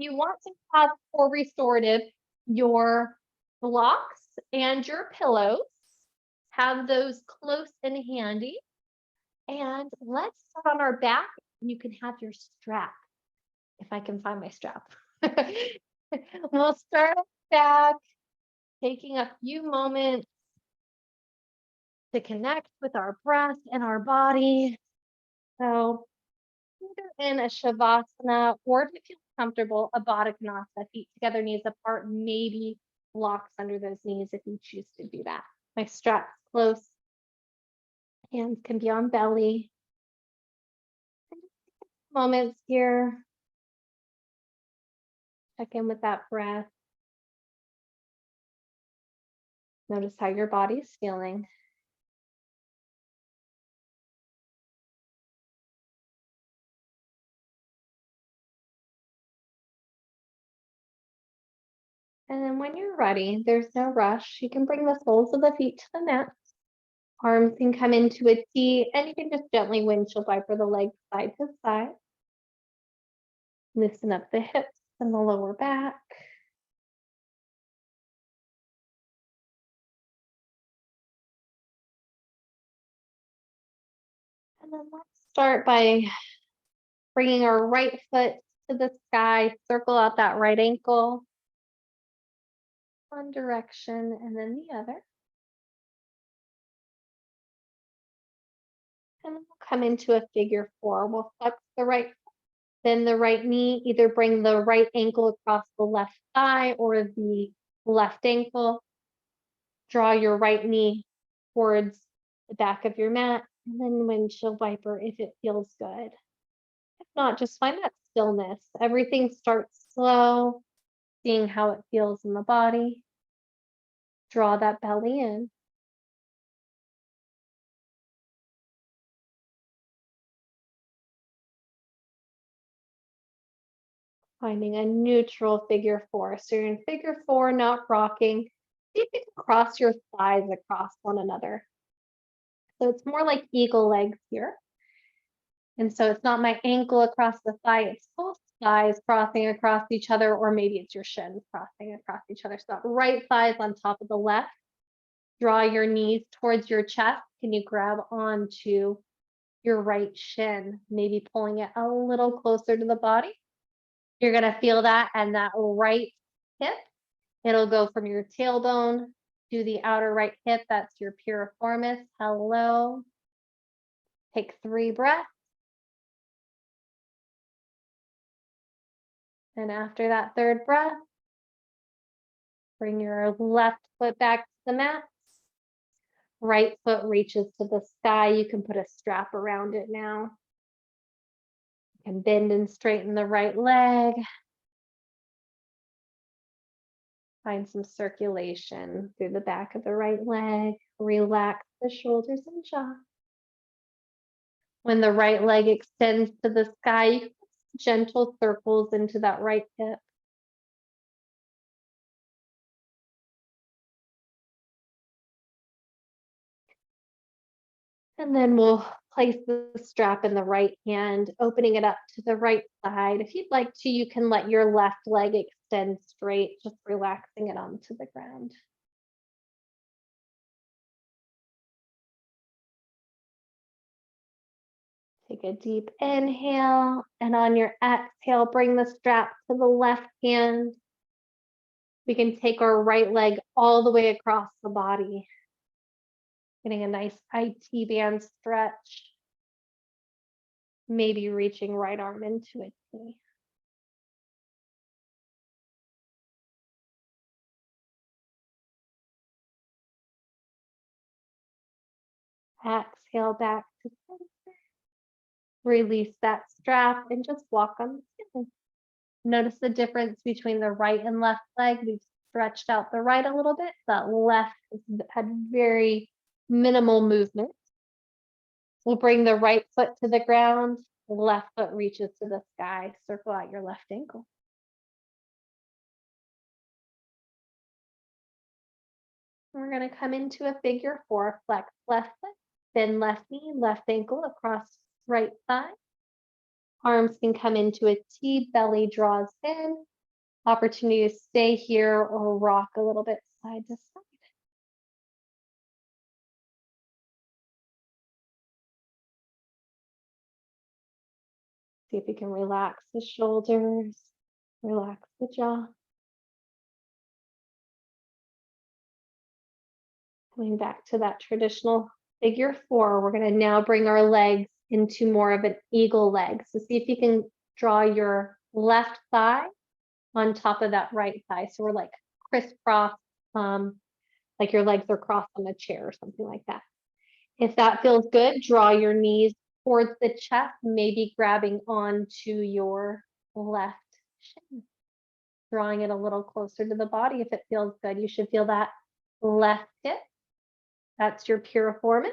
You want to have for restorative your blocks and your pillows. Have those close and handy. And let's start on our back. You can have your strap, if I can find my strap. We'll start back, taking a few moments to connect with our breath and our body. So either in a shavasana or if you feel comfortable, a baddha konasana, feet together, knees apart, maybe blocks under those knees if you choose to do that. My strap's close, hands can be on belly. Moments here. Check in with that breath. Notice how your body's feeling. And then when you're ready, there's no rush. You can bring the soles of the feet to the mat. Arms can come into a T, and you can just gently windshield wiper the legs side to side. Loosen up the hips and the lower back. And then let's start by bringing our right foot to the sky, circle out that right ankle. One direction and then the other. And then we'll come into a figure four. We'll flex the right foot, then the right knee, either bring the right ankle across the left thigh or the left ankle. Draw your right knee towards the back of your mat, and then windshield wiper if it feels good. If not, just find that stillness. Everything starts slow, seeing how it feels in the body. Draw that belly in. Finding a neutral figure four. So you're in figure four, not rocking. See if you can cross your thighs across one another. So it's more like eagle legs here. And so it's not my ankle across the thigh, it's both thighs crossing across each other, or maybe it's your shins crossing across each other. So that right thigh's on top of the left. Draw your knees towards your chest. Can you grab onto your right shin, maybe pulling it a little closer to the body? You're gonna feel that, and that right hip, it'll go from your tailbone to the outer right hip. That's your piriformis. Hello. Take 3 breaths. And after that 3rd breath, bring your left foot back to the mat. Right foot reaches to the sky. You can put a strap around it now. You can bend and straighten the right leg. Find some circulation through the back of the right leg. Relax the shoulders and jaw. When the right leg extends to the sky, you can put gentle circles into that right hip. And then we'll place the strap in the right hand, opening it up to the right side. If you'd like to, you can let your left leg extend straight, just relaxing it onto the ground. Take a deep inhale, and on your exhale, bring the strap to the left hand. We can take our right leg all the way across the body, getting a nice IT band stretch. Maybe reaching right arm into a T. Exhale back to center. Release that strap and just walk on the ceiling. Notice the difference between the right and left leg. We've stretched out the right a little bit. That left had very minimal movement. We'll bring the right foot to the ground. The left foot reaches to the sky. Circle out your left ankle. We're going to come into a figure four. Flex left foot, bend left knee, left ankle across right thigh. Arms can come into a T, belly draws in. Opportunity to stay here or rock a little bit side to side. See if you can relax the shoulders, relax the jaw. Coming back to that traditional figure four, we're going to now bring our legs into more of an eagle leg. So see if you can draw your left thigh on top of that right thigh. So we're like crisscross, like your legs are crossed on a chair or something like that. If that feels good, draw your knees towards the chest, maybe grabbing onto your left shin, drawing it a little closer to the body. If it feels good, you should feel that left hip. That's your piriformis.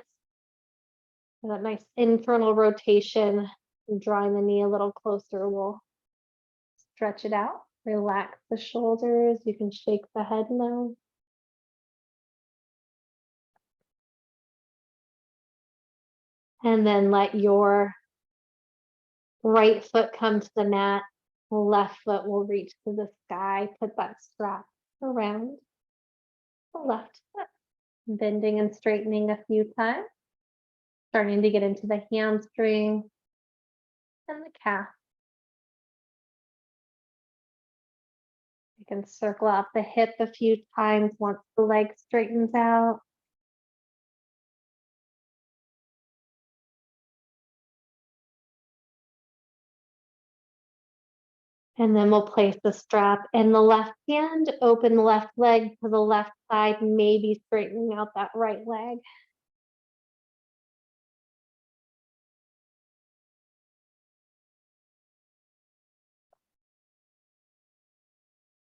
That nice internal rotation, and drawing the knee a little closer will stretch it out. Relax the shoulders. You can shake the head now. And then let your right foot come to the mat. Left foot will reach to the sky. Put that strap around the left foot. Bending and straightening a few times. Starting to get into the hamstring and the calf. You can circle out the hip a few times once the leg straightens out. And then we'll place the strap in the left hand, open the left leg to the left side, maybe straightening out that right leg.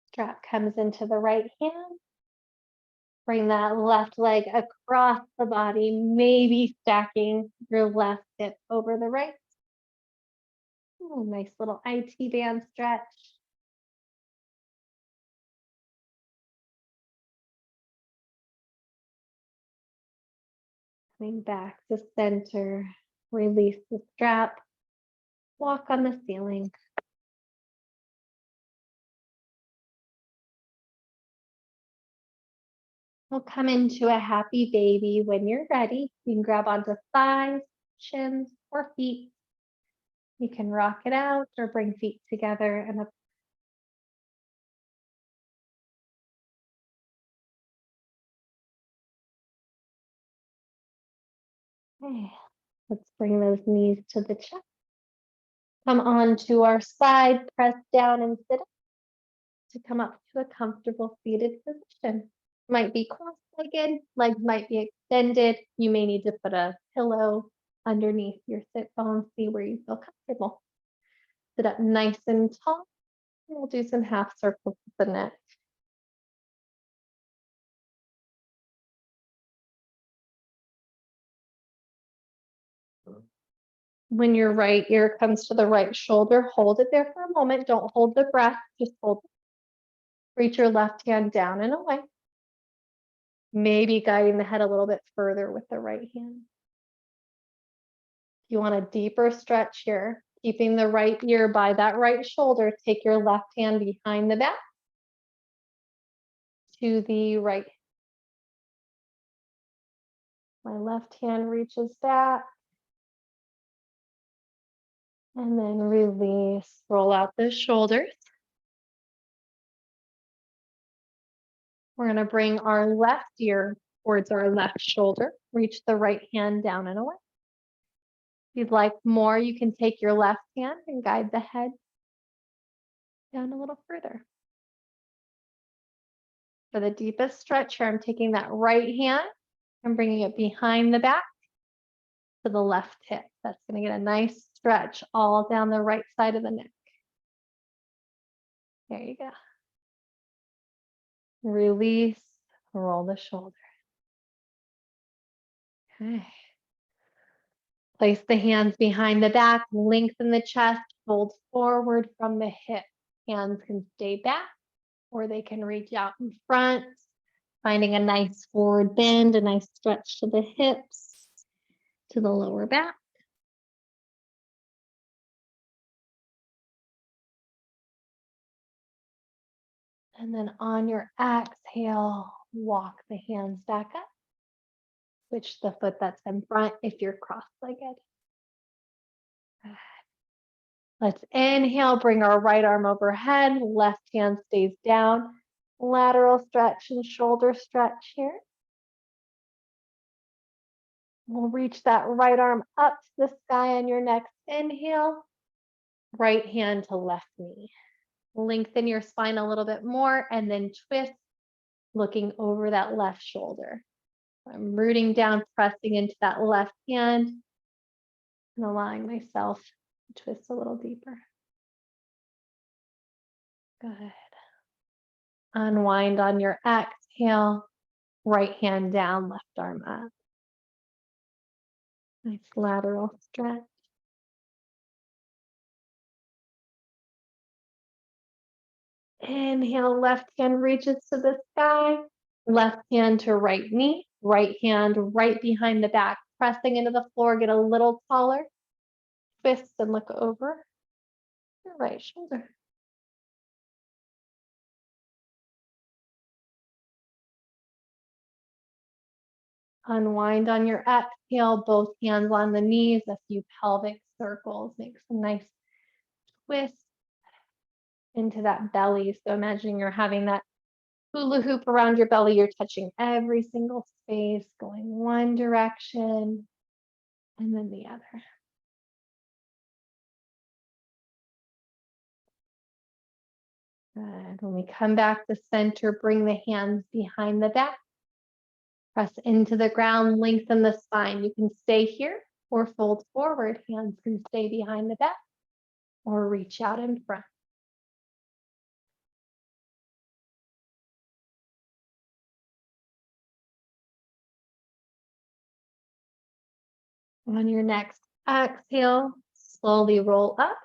Strap comes into the right hand. Bring that left leg across the body, maybe stacking your left hip over the right. Ooh, nice little IT band stretch. Coming back to center, release the strap, walk on the ceiling. We'll come into a happy baby when you're ready. You can grab onto thighs, shins, or feet. You can rock it out or bring feet together and up. Okay. Let's bring those knees to the chest. Come on to our side, press down and sit up to come up to a comfortable seated position. Might be cross-legged, legs might be extended. You may need to put a pillow underneath your sit bone, see where you feel comfortable. Sit up nice and tall. We'll do some half circles with the neck. When your right ear comes to the right shoulder, hold it there for a moment. Don't hold the breath, just hold it. Reach your left hand down and away. Maybe guiding the head a little bit further with the right hand. If you want a deeper stretch here, keeping the right ear by that right shoulder, take your left hand behind the back to the right. My left hand reaches back. And then release, roll out the shoulders. We're going to bring our left ear towards our left shoulder. Reach the right hand down and away. If you'd like more, you can take your left hand and guide the head down a little further. For the deepest stretch here, I'm taking that right hand and bringing it behind the back to the left hip. That's going to get a nice stretch all down the right side of the neck. There you go. Release, roll the shoulder. Okay. Place the hands behind the back, lengthen the chest, fold forward from the hip. Hands can stay back or they can reach out in front, finding a nice forward bend, a nice stretch to the hips, to the lower back. And then on your exhale, walk the hands back up. Switch the foot that's in front if you're cross-legged. Let's inhale, bring our right arm overhead, left hand stays down. Lateral stretch and shoulder stretch here. We'll reach that right arm up to the sky on your next inhale. Right hand to left knee. Lengthen your spine a little bit more and then twist, looking over that left shoulder. I'm rooting down, pressing into that left hand and allowing myself to twist a little deeper. Good. Unwind on your exhale. Right hand down, left arm up. Nice lateral stretch. Inhale, left hand reaches to the sky. Left hand to right knee. Right hand right behind the back. Pressing into the floor, get a little taller. Twist and look over your right shoulder. Unwind on your exhale, both hands on the knees, a few pelvic circles. Make some nice twists into that belly. So imagine you're having that hula hoop around your belly. You're touching every single space, going one direction and then the other. Good. When we come back to center, bring the hands behind the back. Press into the ground, lengthen the spine. You can stay here or fold forward. Hands can stay behind the back or reach out in front. On your next exhale, slowly roll up.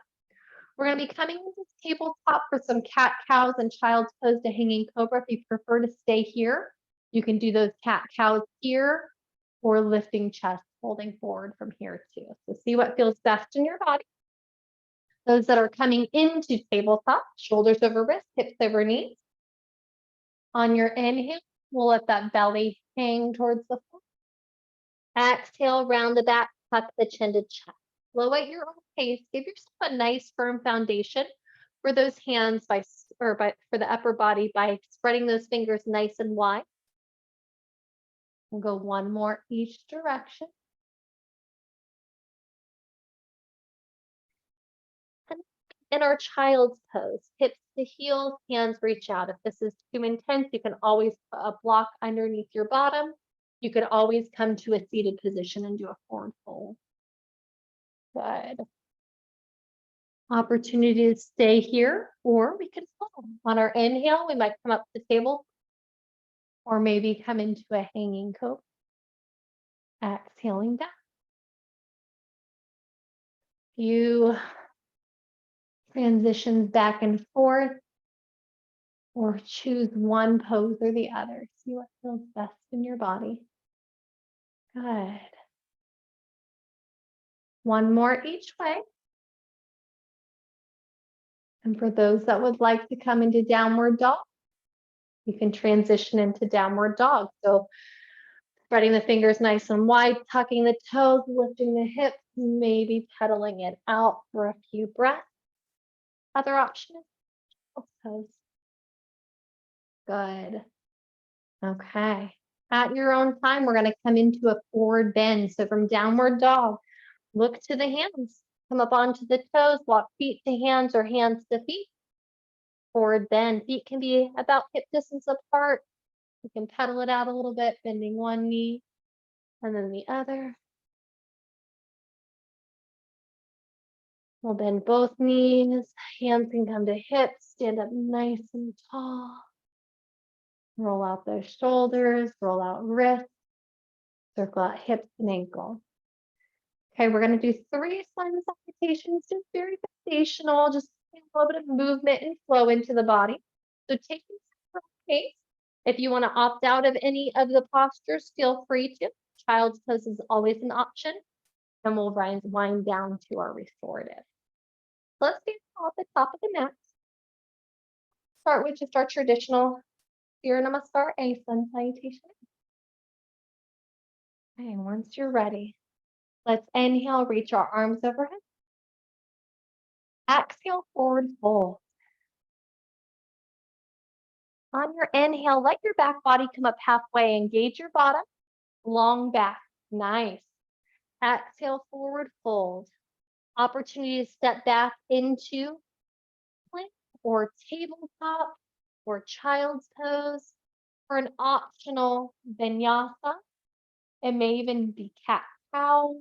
We're going to be coming into tabletop for some cat cows and child's pose to hanging cobra. If you prefer to stay here, you can do those cat cows here or lifting chest, holding forward from here too. So see what feels best in your body. Those that are coming into tabletop, shoulders over wrists, hips over knees. On your inhale, we'll let that belly hang towards the floor. Exhale, round the back, tuck the chin to chest. Slow at your own pace. Give yourself a nice firm foundation for those hands for the upper body by spreading those fingers nice and wide. We'll go one more each direction. And in our child's pose, hips to heels, hands reach out. If this is too intense, you can always put a block underneath your bottom. You could always come to a seated position and do a forward fold. Good. Opportunity to stay here, or we can fall. On our inhale, we might come up to the table, or maybe come into a hanging cobra. Exhaling down. You transition back and forth, or choose one pose or the other. See what feels best in your body. Good. One more each way. And for those that would like to come into downward dog, you can transition into downward dog. So spreading the fingers nice and wide, tucking the toes, lifting the hips, maybe pedaling it out for a few breaths. Other option is pose. Good. Okay. At your own time, we're going to come into a forward bend. So from downward dog, look to the hands. Come up onto the toes, walk feet to hands or hands to feet. Forward bend. Feet can be about hip distance apart. You can pedal it out a little bit, bending one knee and then the other. We'll bend both knees. Hands can come to hips. Stand up nice and tall. Roll out those shoulders. Roll out wrists. Circle out hips and ankles. Okay, we're going to do 3 sun salutations, just very foundational, just a little bit of movement and flow into the body. So take this at your own pace. If you want to opt out of any of the postures, feel free to. Child's pose is always an option. And we'll wind down to our restorative. So let's get at the top of the mat. start with just our traditional Surya Namaskar, a sun salutation. Okay, once you're ready, let's inhale, reach our arms overhead. Exhale, forward fold. On your inhale, let your back body come up halfway. Engage your bottom, long back. Nice. Exhale, forward fold. Opportunity to step back into plank or tabletop or child's pose or an optional vinyasa. It may even be cat cow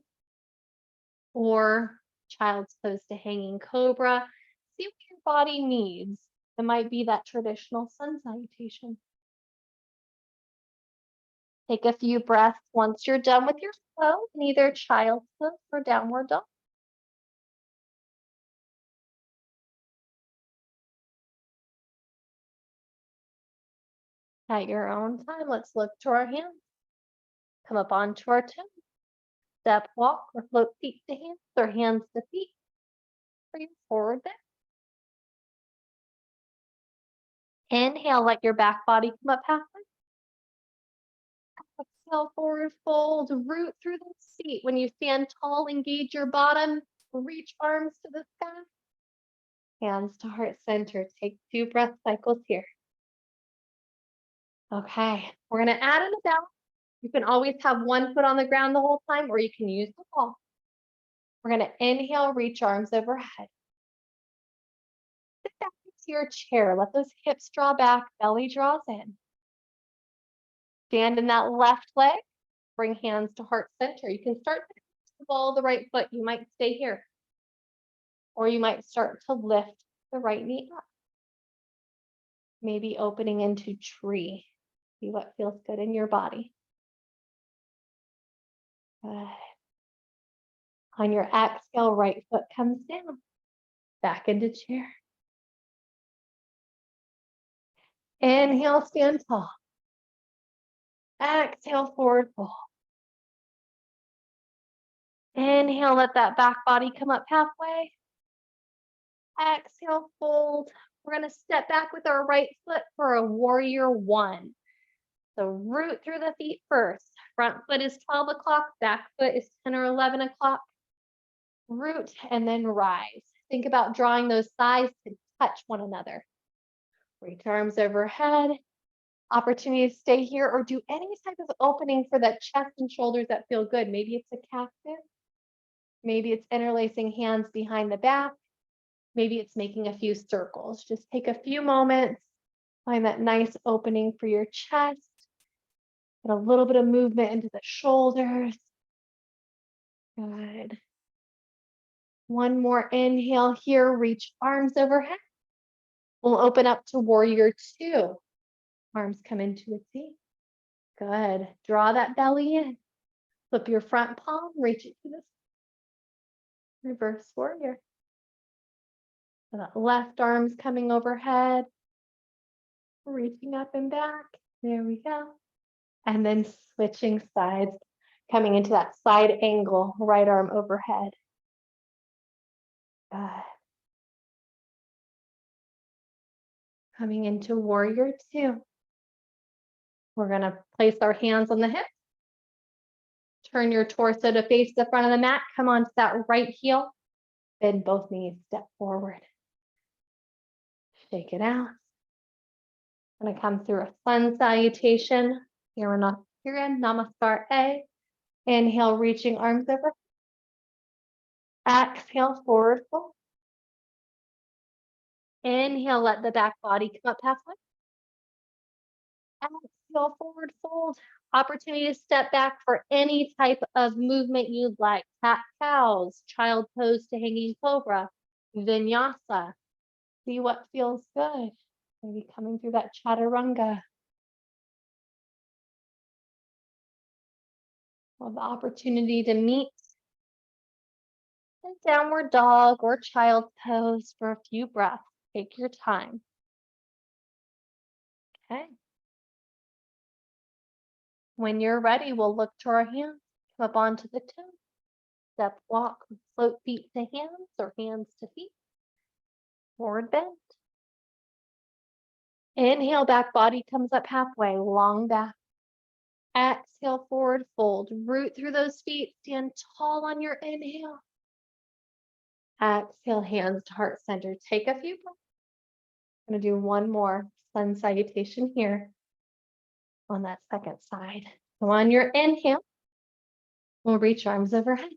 or child's pose to hanging cobra. See what your body needs. It might be that traditional sun salutation. Take a few breaths once you're done with your flow in either child's pose or downward dog. At your own time, let's look to our hands. Come up onto our toes. Step, walk, or float feet to hands or hands to feet. Bring forward there. Inhale, let your back body come up halfway. Exhale, forward fold, root through the seat. When you stand tall, engage your bottom, reach arms to the sky. Hands to heart center. Take 2 breath cycles here. Okay, we're gonna add in a balance. You can always have one foot on the ground the whole time, or you can use the wall. We're gonna inhale, reach arms overhead. Sit back into your chair. Let those hips draw back, belly draws in. Stand in that left leg. Bring hands to heart center. You can start to ball the right foot. You might stay here. Or you might start to lift the right knee up. Maybe opening into tree. See what feels good in your body. Good. On your exhale, right foot comes down. Back into chair. Inhale, stand tall. Exhale, forward fold. Inhale, let that back body come up halfway. Exhale, fold. We're going to step back with our right foot for a warrior one. So root through the feet first. Front foot is 12 o'clock, back foot is 10 or 11 o'clock. Root and then rise. Think about drawing those thighs to touch one another. Reach arms overhead. Opportunity to stay here or do any type of opening for that chest and shoulders that feel good. Maybe it's a cactus. Maybe it's interlacing hands behind the back. Maybe it's making a few circles. Just take a few moments. Find that nice opening for your chest. Get a little bit of movement into the shoulders. Good. One more inhale here. Reach arms overhead. We'll open up to warrior two. Arms come into a T. Good. Draw that belly in. Flip your front palm. Reach it to the reverse warrior. So that left arm's coming overhead. Reaching up and back. There we go. And then switching sides, coming into that side angle, right arm overhead. Good. Coming into warrior two. We're going to place our hands on the hips. Turn your torso to face the front of the mat. Come onto that right heel. Bend both knees, step forward. Shake it out. I'm going to come through a sun salutation. Here we're not here in Namaskar A. Inhale, reaching arms over. Exhale, forward fold. Inhale, let the back body come up halfway. Exhale, forward fold. Opportunity to step back for any type of movement you'd like. Cat cows, child pose to hanging cobra, vinyasa. See what feels good. Maybe coming through that chaturanga. We'll have the opportunity to meet in downward dog or child pose for a few breaths. Take your time. Okay. When you're ready, we'll look to our hands, come up onto the toes, step, walk, float feet to hands or hands to feet, forward bend. Inhale, back body comes up halfway, long back. Exhale, forward fold. Root through those feet, stand tall on your inhale. Exhale, hands to heart center. Take a few breaths. I'm gonna do one more sun salutation here on that second side. So on your inhale, we'll reach arms overhead.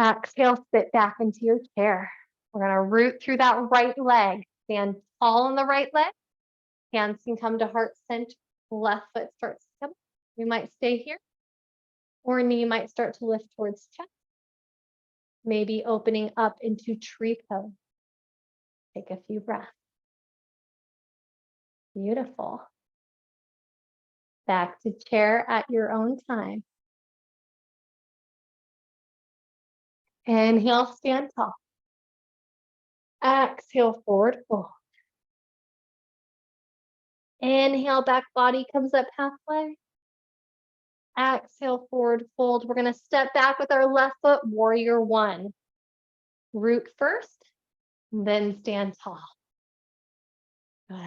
Exhale, sit back into your chair. We're gonna root through that right leg. Stand tall on the right leg. Hands can come to heart center. Left foot starts to come. We might stay here. Or knee might start to lift towards chest. Maybe opening up into tree pose. Take a few breaths. Beautiful. Back to chair at your own time. Inhale, stand tall. Exhale, forward fold. Inhale, back body comes up halfway. Exhale, forward fold. We're gonna step back with our left foot, warrior one. Root first, then stand tall. Good.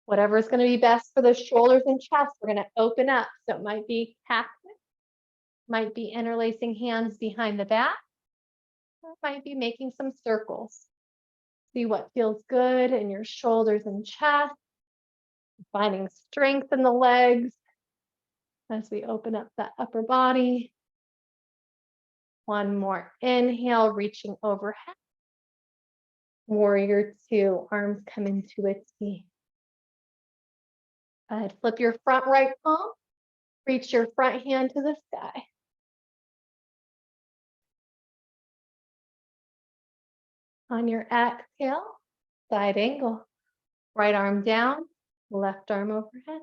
Whatever's gonna be best for the shoulders and chest, we're gonna open up. So it might be cactus, might be interlacing hands behind the back, or it might be making some circles. See what feels good in your shoulders and chest, finding strength in the legs as we open up that upper body. One more inhale, reaching overhead. Warrior two, arms come into a T. Good. Flip your front right palm, reach your front hand to the sky. On your exhale, side angle, right arm down, left arm overhead.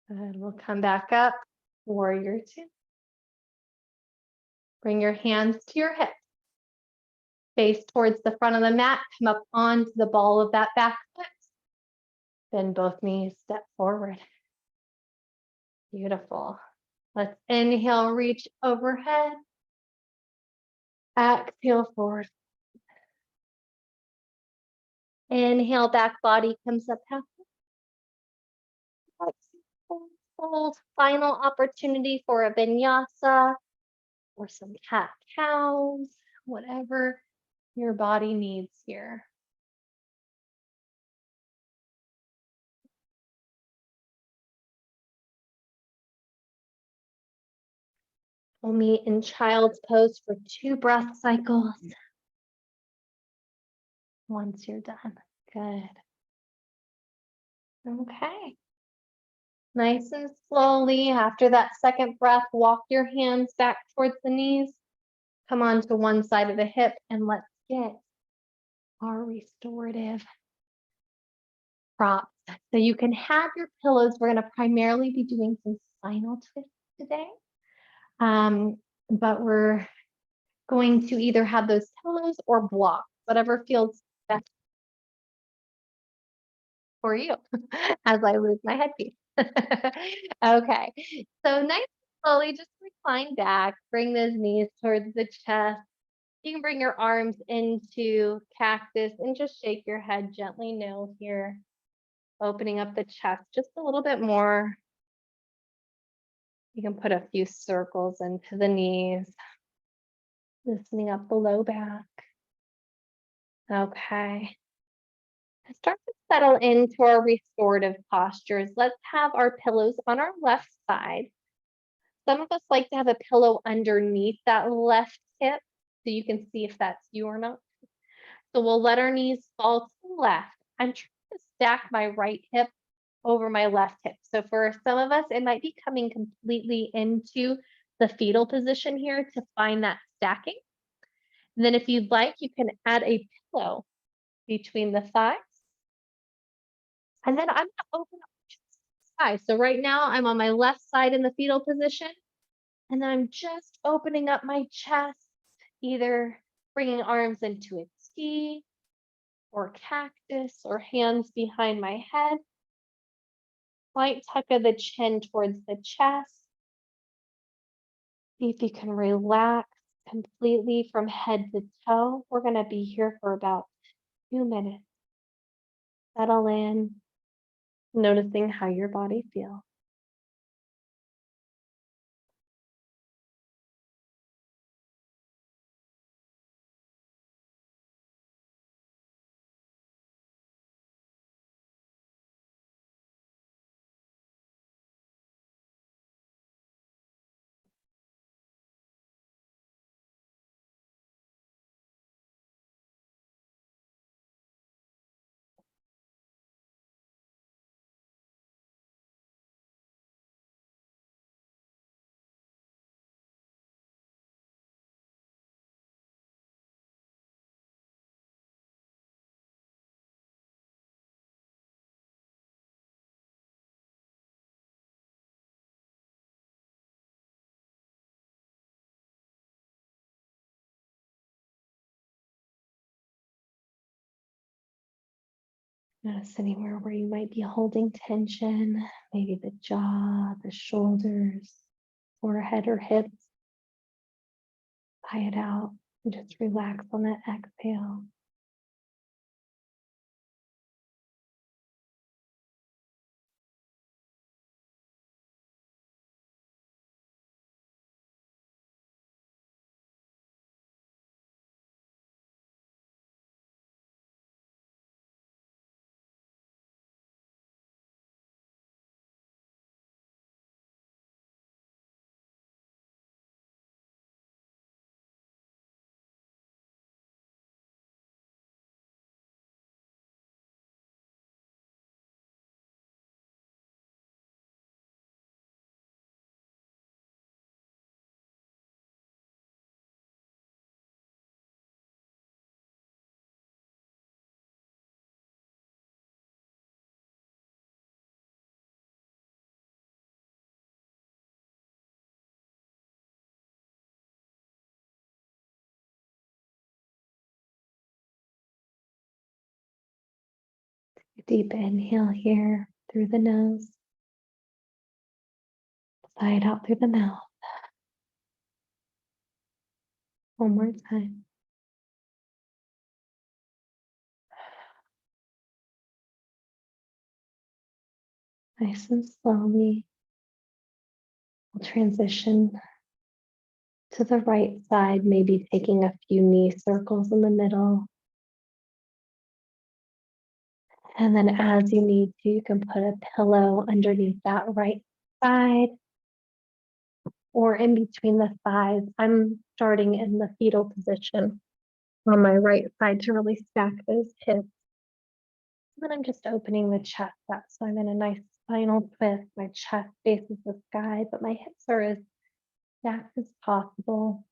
Good. We'll come back up, warrior two. Bring your hands to your hips. Face towards the front of the mat, come up onto the ball of that back foot. Bend both knees, step forward. Beautiful. Let's inhale, reach overhead. Exhale, forward. Inhale, back body comes up halfway. Fold. Final opportunity for a vinyasa or some cat-cows, whatever your body needs here. We'll meet in child's pose for 2 breath cycles. Once you're done. Good. Okay. Nice and slowly, after that second breath, walk your hands back towards the knees. Come on to one side of the hip and let's get our restorative props. So you can have your pillows. We're going to primarily be doing some spinal twists today. But we're going to either have those pillows or blocks, whatever feels best for you as I lose my headpiece. Okay, so nice and slowly, just recline back, bring those knees towards the chest. You can bring your arms into cactus and just shake your head gently no here, opening up the chest just a little bit more. You can put a few circles into the knees, loosening up the low back. Okay. Start to settle into our restorative postures. Let's have our pillows on our left side. Some of us like to have a pillow underneath that left hip so you can see if that's you or not. So we'll let our knees fall to the left. I'm trying to stack my right hip over my left hip. So for some of us, it might be coming completely into the fetal position here to find that stacking. And then if you'd like, you can add a pillow between the thighs. And then I'm going to open up the side. So right now I'm on my left side in the fetal position. And then I'm just opening up my chest, either bringing arms into a T or cactus or hands behind my head. Slight tuck of the chin towards the chest. See if you can relax completely from head to toe. We're going to be here for about 2 minutes. Settle in, noticing how your body feels. Notice anywhere where you might be holding tension, maybe the jaw, the shoulders, forehead, or hips. Sigh it out and just relax on that exhale. Deep inhale here through the nose. Sigh it out through the mouth. One more time. Nice and slowly, we'll transition to the right side, maybe taking a few knee circles in the middle. And then as you need to, you can put a pillow underneath that right side or in between the thighs. I'm starting in the fetal position on my right side to really stack those hips. And then I'm just opening the chest up. So I'm in a nice spinal twist. My chest faces the sky, but my hips are as stacked as possible.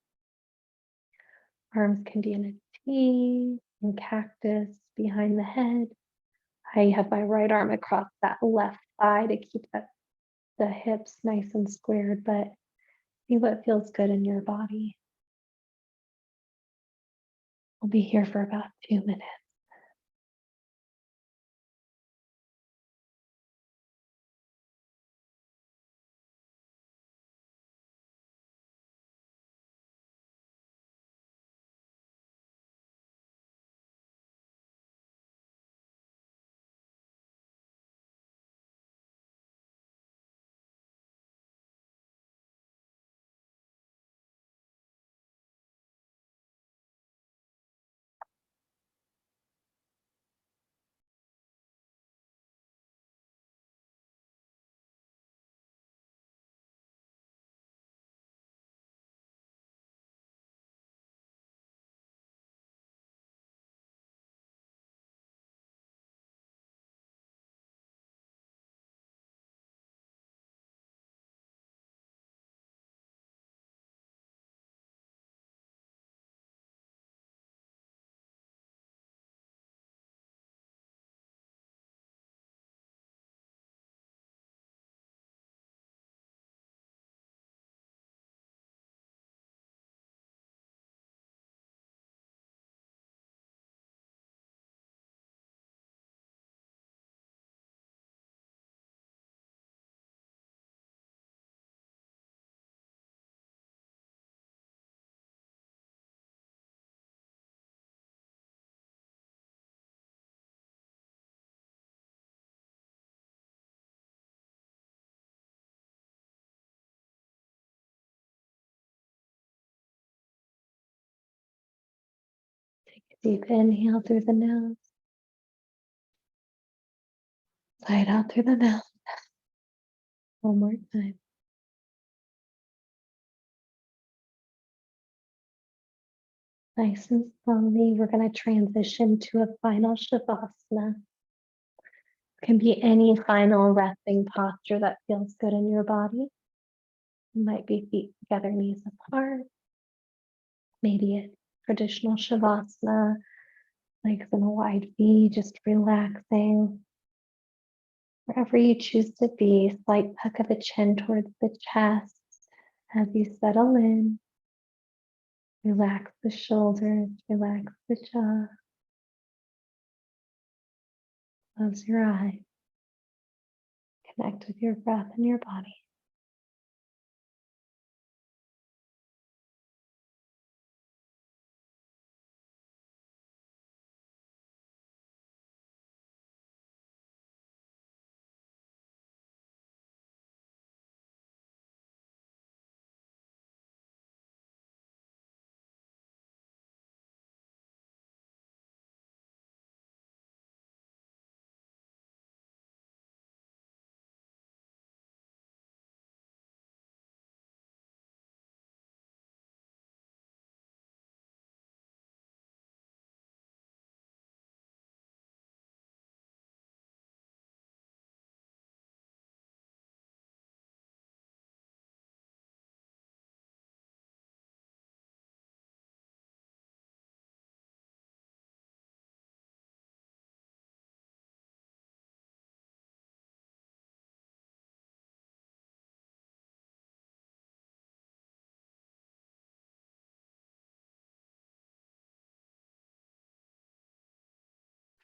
Arms can be in a T and cactus behind the head. I have my right arm across that left thigh to keep the hips nice and squared, but see what feels good in your body. We'll be here for about 2 minutes. Deep inhale through the nose. Sigh it out through the mouth. One more time. Nice and slowly, we're going to transition to a final Shavasana. It can be any final resting posture that feels good in your body. It might be feet together, knees apart. Maybe a traditional Shavasana, legs in a wide V, just relaxing. Wherever you choose to be, slight tuck of the chin towards the chest as you settle in. Relax the shoulders, relax the jaw. Close your eyes. Connect with your breath and your body.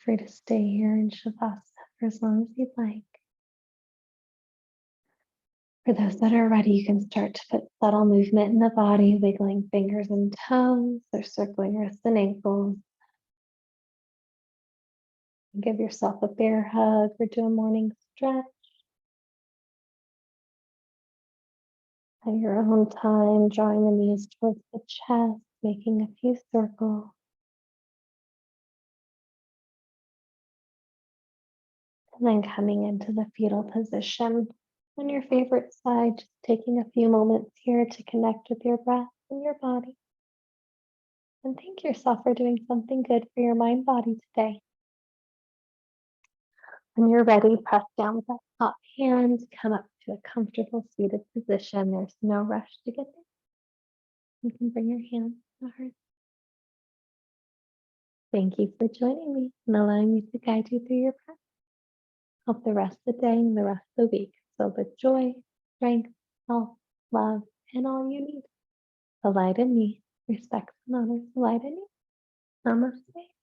Free to stay here in Shavasana for as long as you'd like. For those that are ready, you can start to put subtle movement in the body, wiggling fingers and toes, or circling wrists and ankles. Give yourself a bear hug or do a morning stretch. At your own time, drawing the knees towards the chest, making a few circles. And then coming into the fetal position on your favorite side, just taking a few moments here to connect with your breath and your body. And thank yourself for doing something good for your mind body today. When you're ready, press down with that top hand, come up to a comfortable seated position. There's no rush to get there. You can bring your hands to the heart. Thank you for joining me and allowing me to guide you through your breath. Hope the rest of the day and the rest of the week filled with joy, strength, health, love, and all you need. The light in me respects and honors the light in you. Namaste.